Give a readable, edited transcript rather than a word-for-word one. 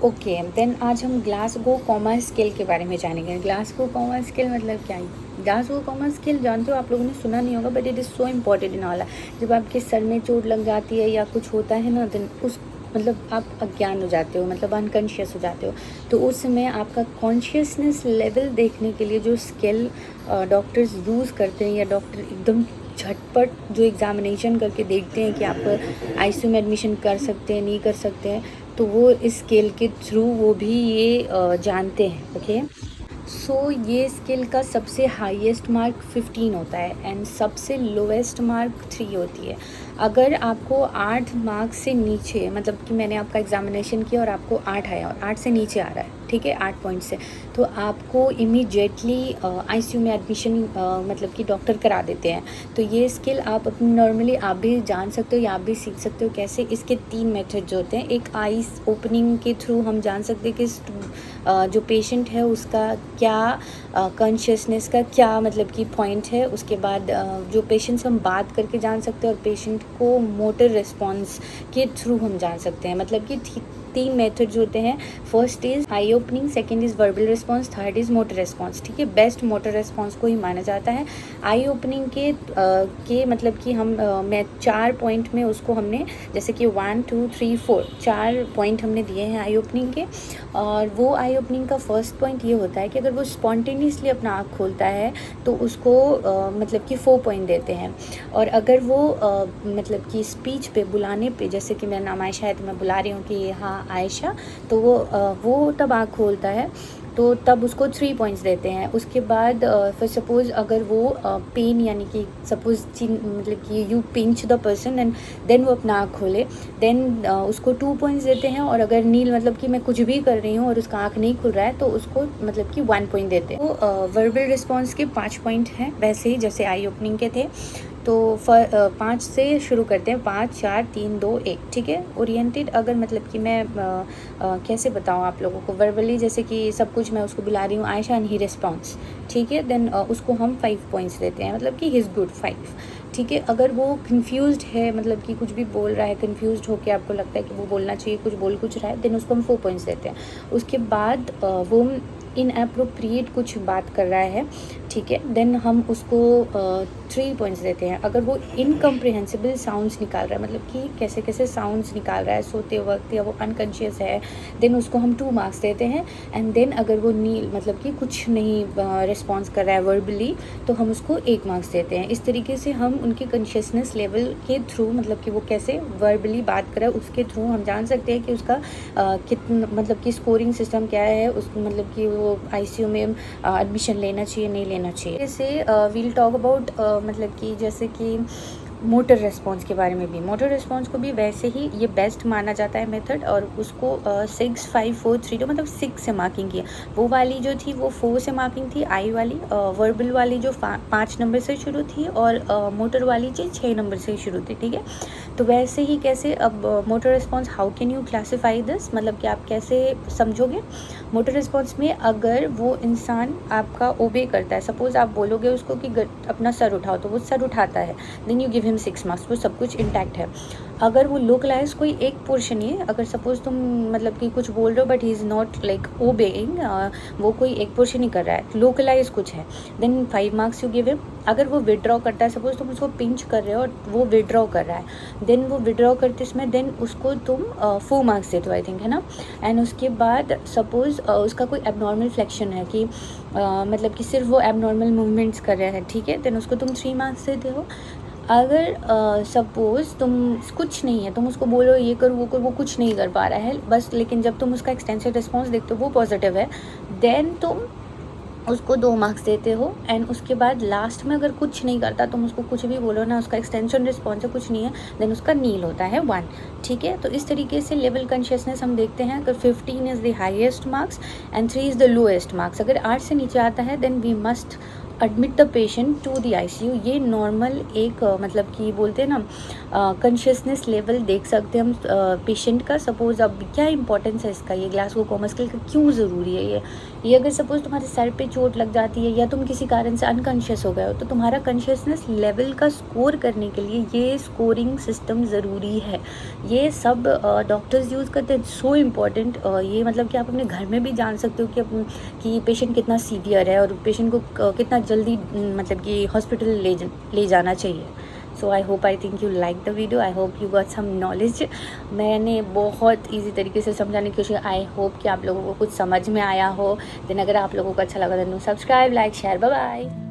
Okay, then आज हम Glasgow comma scale के बारे में जानेंगे। ग्लासगो कॉमा स्केल मतलब क्या है? ग्लासगो कॉमा स्केल जानते हो, आप लोगों ने सुना नहीं होगा, but it is so important in all. जब आपके सर में चोट लग जाती है या कुछ होता है ना, देन उस मतलब आप अज्ञान हो जाते हो, मतलब अनकॉन्शियस हो जाते हो। तो उस समय आपका कॉन्शियसनेस लेवल देखने के लिए जो स्केल डॉक्टर्स यूज़ करते हैं, या डॉक्टर एकदम झटपट जो एग्ज़ामिनेशन करके देखते हैं कि आप आईसीयू में एडमिशन कर सकते हैं, नहीं कर सकते हैं, तो वो इस स्केल के थ्रू वो भी ये जानते हैं। ओके, सो ये स्केल का सबसे हाईएस्ट मार्क 15 होता है एंड सबसे लोएस्ट मार्क 3 होती है। अगर आपको 8 मार्क्स से नीचे, मतलब कि मैंने आपका एग्जामिनेशन किया और आपको 8 आया और 8 से नीचे आ रहा है, ठीक है, 8 पॉइंट से, तो आपको इमीडिएटली आईसीयू में एडमिशन मतलब कि डॉक्टर करा देते हैं। तो ये स्किल आप अपनी नॉर्मली आप भी जान सकते हो या आप भी सीख सकते हो। कैसे? इसके 3 मेथड जो होते हैं। एक आईज ओपनिंग के थ्रू हम जान सकते हैं कि जो पेशेंट है उसका क्या कॉन्शियसनेस का क्या मतलब कि पॉइंट है। उसके बाद जो पेशेंट से हम बात करके जान सकते हैं, और पेशेंट को मोटर रिस्पॉन्स के थ्रू हम जान सकते हैं। मतलब कि 3 मेथड जो होते हैं। First is I opening, second is verbal response, third is motor response. ठीक है, बेस्ट मोटर रिस्पॉन्स को ही माना जाता है। आई ओपनिंग के मतलब कि हम मैं 4 पॉइंट में उसको हमने, जैसे कि 1 2 3 4 4 पॉइंट हमने दिए हैं आई ओपनिंग के। और वो आई ओपनिंग का फर्स्ट पॉइंट ये होता है कि अगर वो स्पॉन्टेनियसली अपना आँख खोलता है तो उसको मतलब कि 4 पॉइंट देते हैं। और अगर वो मतलब कि स्पीच पे, बुलाने पे, जैसे कि मेरा नाम आयशा है तो मैं बुला रही हूँ कि हाँ आयशा, तो वो तब आँख खोलता है तो तब उसको 3 पॉइंट्स देते हैं। उसके बाद फिर सपोज़ अगर वो पेन, यानी कि सपोज़ मतलब कि you pinch the person and then वो अपना आँख खोले, देन उसको 2 पॉइंट्स देते हैं। और अगर नील मतलब कि मैं कुछ भी कर रही हूँ और उसका आँख नहीं खुल रहा है तो उसको मतलब कि 1 पॉइंट देते हैं। तो वर्बल रिस्पॉन्स के 5 पॉइंट हैं, वैसे ही जैसे आई ओपनिंग के थे। तो 5 से शुरू करते हैं, 5 4 3 2 1। ठीक है, ओरिएंटेड अगर मतलब कि मैं कैसे बताऊँ आप लोगों को वर्बली, जैसे कि सब कुछ मैं उसको बुला रही हूँ आयशा एंड ही रिस्पॉन्स, ठीक है, देन उसको हम 5 पॉइंट्स देते हैं, मतलब कि ही इज़ गुड 5। ठीक है, अगर वो कंफ्यूज्ड है, मतलब कि कुछ भी बोल रहा है कंफ्यूज्ड होकर, आपको लगता है कि वो बोलना चाहिए कुछ रहा है, देन उसको हम 4 पॉइंट्स देते हैं। उसके बाद वो इनअप्रोप्रिएट कुछ बात कर रहा है, ठीक है, देन हम उसको 3 पॉइंट्स देते हैं। अगर वो इनकम्प्रिहेंसिबल साउंड्स निकाल रहा है, मतलब कि कैसे कैसे साउंड्स निकाल रहा है सोते वक्त, या वो अनकॉन्शियस है, देन उसको हम 2 मार्क्स देते हैं। एंड देन अगर वो मतलब कि कुछ नहीं रिस्पॉन्स कर रहा है वर्बली, तो हम उसको 1 मार्क्स देते हैं। इस तरीके से हम उनके कॉन्शियसनेस लेवल के थ्रू, मतलब कि वो कैसे वर्बली बात कर रहा है उसके थ्रू हम जान सकते हैं कि उसका कितना मतलब कि स्कोरिंग सिस्टम क्या है, उसको मतलब कि वो आईसीयू में एडमिशन लेना चाहिए नहीं लेना चाहिए। जैसे वील टॉक अबाउट मतलब कि जैसे कि मोटर रिस्पॉन्स के बारे में भी। मोटर रिस्पॉन्स को भी वैसे ही ये बेस्ट माना जाता है मेथड, और उसको 6 5 4 3 2 मतलब 6 से मार्किंग किया। वो वाली जो थी वो 4 से मार्किंग थी, आई वाली। वर्बल वाली जो 5 नंबर से शुरू थी, और मोटर वाली जो 6 नंबर से शुरू थी। ठीक है, तो वैसे ही कैसे अब motor response, how can you classify this, मतलब कि आप कैसे समझोगे मोटर रिस्पॉन्स में? अगर वो इंसान आपका ओबे करता है, सपोज़ आप बोलोगे उसको कि अपना सर उठाओ, तो वो सर उठाता है, then you give him 6 marks, वो सब कुछ इंटैक्ट है। अगर वो लोकलाइज कोई एक पोर्शन है, अगर सपोज़ तुम मतलब कि कुछ बोल रहे हो but he is not like obeying, वो कोई एक पोर्शन ही कर रहा है, लोकलाइज कुछ है, then 5 marks you give him. अगर वो विड्रॉ करता है, सपोज़ तुम उसको पिंच कर रहे हो और वो विड्रॉ कर रहा है, देन वो विड्रॉ करते इसमें, देन उसको तुम 4 मार्क्स देते हो, आई थिंक, है ना। एंड उसके बाद सपोज़ उसका कोई एबनॉर्मल फ्लेक्शन है कि मतलब कि सिर्फ वो एबनॉर्मल मूवमेंट्स कर रहे हैं, ठीक है, देन उसको तुम 3 मार्क्स देते हो। अगर सपोज़ तुम कुछ नहीं है, तुम उसको बोलो ये कर वो कर, वो कुछ नहीं कर पा रहा है बस, लेकिन जब तुम उसका एक्सटेंसिव रिस्पॉन्स देखते हो वो पॉजिटिव है, देन तुम उसको 2 मार्क्स देते हो। एंड उसके बाद लास्ट में अगर कुछ नहीं करता, तुम उसको कुछ भी बोलो ना, उसका एक्सटेंशन रिस्पॉन्स है, कुछ नहीं है, देन उसका नील होता है 1। ठीक है, तो इस तरीके से लेवल कॉन्शियसनेस हम देखते हैं। अगर 15 is the highest marks and 3 is the lowest marks, अगर 8 से नीचे आता है then we must admit the patient to the ICU. ये नॉर्मल एक मतलब कि बोलते हैं ना कॉन्शियसनेस लेवल देख सकते हैं हम पेशेंट का। सपोज़ अब क्या इंपॉर्टेंस है इसका, ये ग्लासगो कॉमा स्केल का क्यों ज़रूरी है ये अगर सपोज़ तुम्हारे सर पे चोट लग जाती है या तुम किसी कारण से अनकॉन्शियस हो गए हो, तो तुम्हारा कॉन्शियसनेस लेवल का स्कोर करने के लिए ये स्कोरिंग सिस्टम ज़रूरी है। ये सब डॉक्टर्स यूज़ करते हैं। सो इम्पॉर्टेंट ये मतलब कि आप अपने घर में भी जान सकते हो कि पेशेंट कितना सीवियर है और पेशेंट को कितना जल्दी मतलब कि हॉस्पिटल ले जाना चाहिए। So I hope I think you like the video, I hope you got some knowledge. मैंने बहुत ईजी तरीके से समझाने की कोशिश, आई होप कि आप लोगों को कुछ समझ में आया हो। देन अगर आप लोगों को अच्छा लगा तो subscribe, like, share. Bye bye.